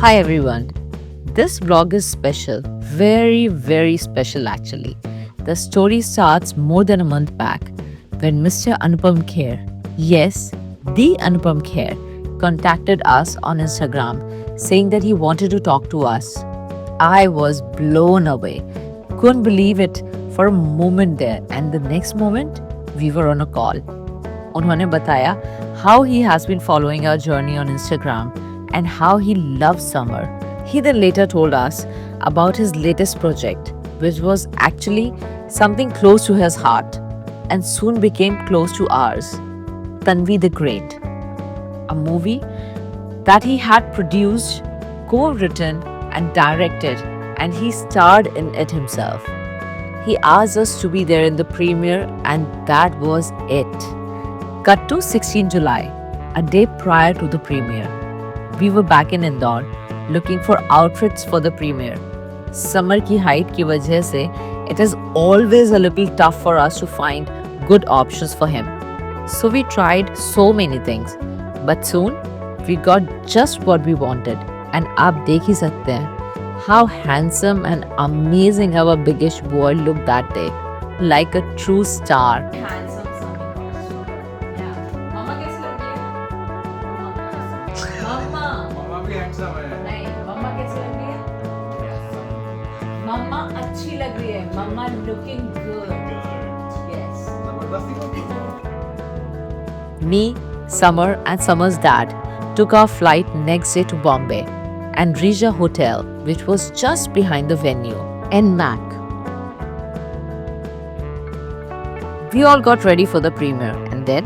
Hi everyone. This vlog is special, very special actually. The story starts more than a month back when Mr. Anupam Kher, yes, the Anupam Kher, contacted us on Instagram saying that he wanted to talk to us. I was blown away. Couldn't believe it for a moment there, and the next moment we were on a call. उन्होंने बताया how he has been following our journey on Instagram and how he loves summer. He then later told us about his latest project, which was actually something close to his heart and soon became close to ours. Tanvi the Great, a movie that he had produced, co-written and directed, and he starred in it himself. He asked us to be there in the premiere, and that was it. Cut to 16 July, a day prior to the premiere. We were back in Indore looking for outfits for the premiere. Summer की height की वजह से it is always a little tough for us to find good options for him. So we tried so many things, but soon we got just what we wanted. And आप देख ही सकते हैं how handsome and amazing our biggish boy looked that day, like a true star. मम्मा अच्छी लग रही है. मम्मा looking good. Yes. Me, Summer and Summer's dad took our flight next day to Bombay and reached a hotel which was just behind the venue, NMAC. We all got ready for the premiere and then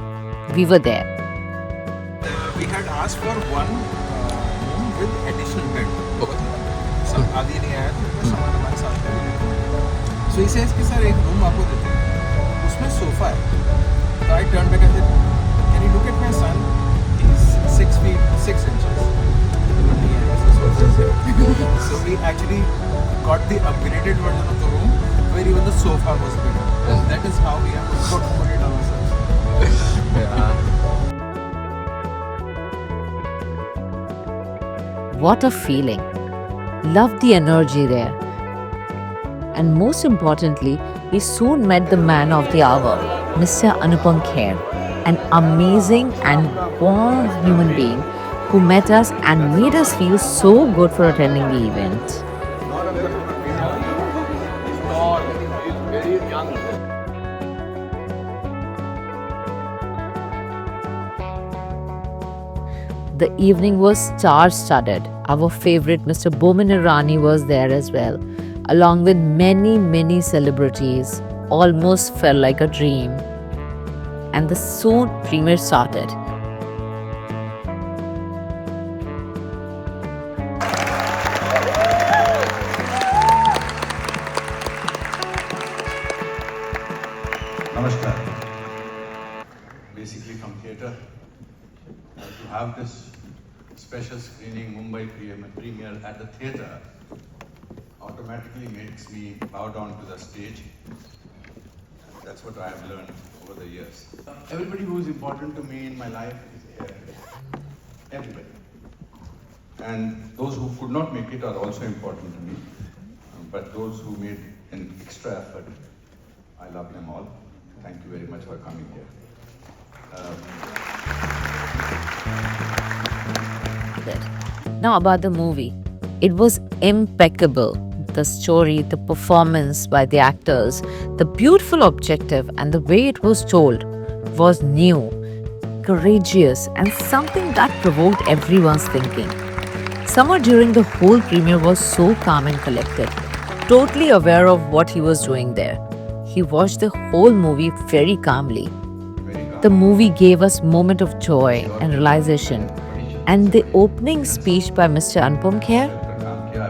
we were there. We had asked for one room with additional bed. सब आदि नहीं आया तो सामान हमारे साथ है. So he says कि सर एक रूम आपको देते हैं, उसमें सोफा है. So I turned back and said, can you look at my son? He's 6 feet 6 inches. So we actually got the upgraded version of the room where even the sofa was bigger. And that is how we have to put it ourselves. What a feeling. Loved the energy there. And most importantly, we soon met the man of the hour, Mr. Anupam Kher, an amazing and warm human being who met us and made us feel so good for attending the event. The evening was star-studded. Our favorite Mr. Boman Irani was there as well, along with many celebrities. Almost felt like a dream. And the soon premiere started. Namaskar. Basically from theatre, to have this special screening Mumbai premiere at the theatre automatically makes me bow down to the stage. That's what I have learned over the years. Everybody who is important to me in my life is here. Everybody. And those who could not make it are also important to me. But those who made an extra effort, I love them all. Thank you very much for coming here. Now about the movie. It was impeccable. The story, the performance by the actors, the beautiful objective and the way it was told was new, courageous and something that provoked everyone's thinking. Summer during the whole premiere was so calm and collected, totally aware of what he was doing there. He watched the whole movie very calmly. The movie gave us moment of joy and realization, and the opening speech by Mr. Anupam Kher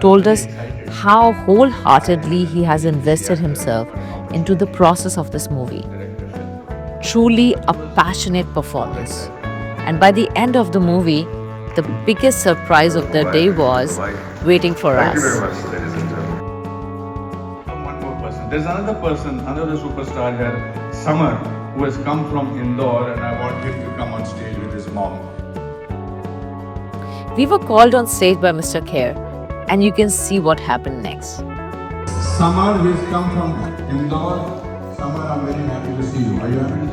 told us how wholeheartedly he has invested himself into the process of this movie. Truly a passionate performance. And by the end of the movie, the biggest surprise of the day was waiting for us. One more person. There's another person, another superstar here, Summer, who has come from Indore, and I want him to come on stage with his mom. We were called on stage by Mr. Kher, and you can see what happened next. Samar, he's come from Indore. Samar, I'm very happy to see you. Are you happy?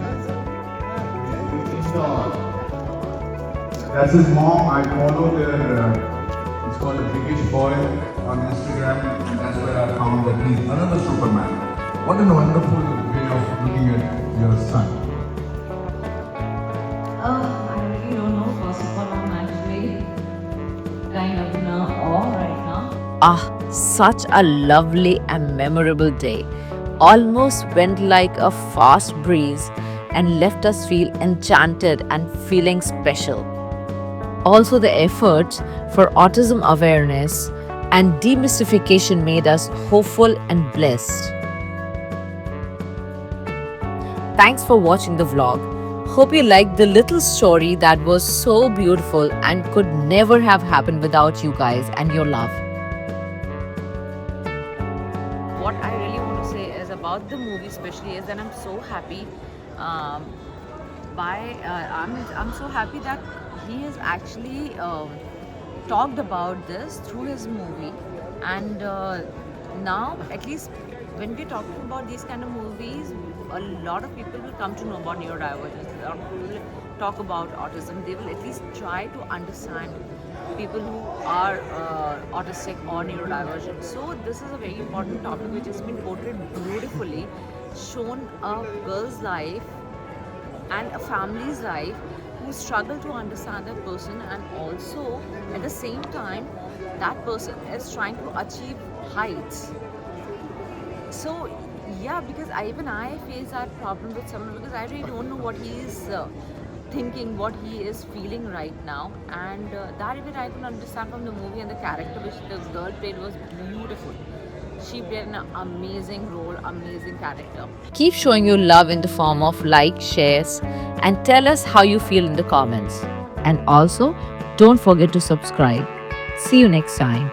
Indore. That's his mom. I follow their, it's called a British Boy on Instagram, and that's where I found that he's another Superman. What a wonderful way of looking at your son. I really don't know. First of all, I'm actually kind of in awe right now. Ah, such a lovely and memorable day. Almost went like a fast breeze and left us feel enchanted and feeling special. Also, the efforts for autism awareness and demystification made us hopeful and blessed. Thanks for watching the vlog. Hope you liked the little story that was so beautiful and could never have happened without you guys and your love. What I really want to say is about the movie, especially, is that I'm so happy. I'm so happy that he has actually talked about this through his movie, and now at least when we're talking about these kind of movies, a lot of people will come to know about neurodivergence. A lot of people will talk about autism. They will at least try to understand people who are autistic or neurodivergent. So this is a very important topic which has been portrayed beautifully, shown a girl's life and a family's life who struggle to understand that person, and also at the same time that person is trying to achieve heights. So yeah, because even I face that problem with someone, because I really don't know what he is thinking, what he is feeling right now, and that even I could understand from the movie, and the character which the girl played was beautiful. She played an amazing role, amazing character. Keep showing your love in the form of likes, shares, and tell us how you feel in the comments. And also, don't forget to subscribe. See you next time.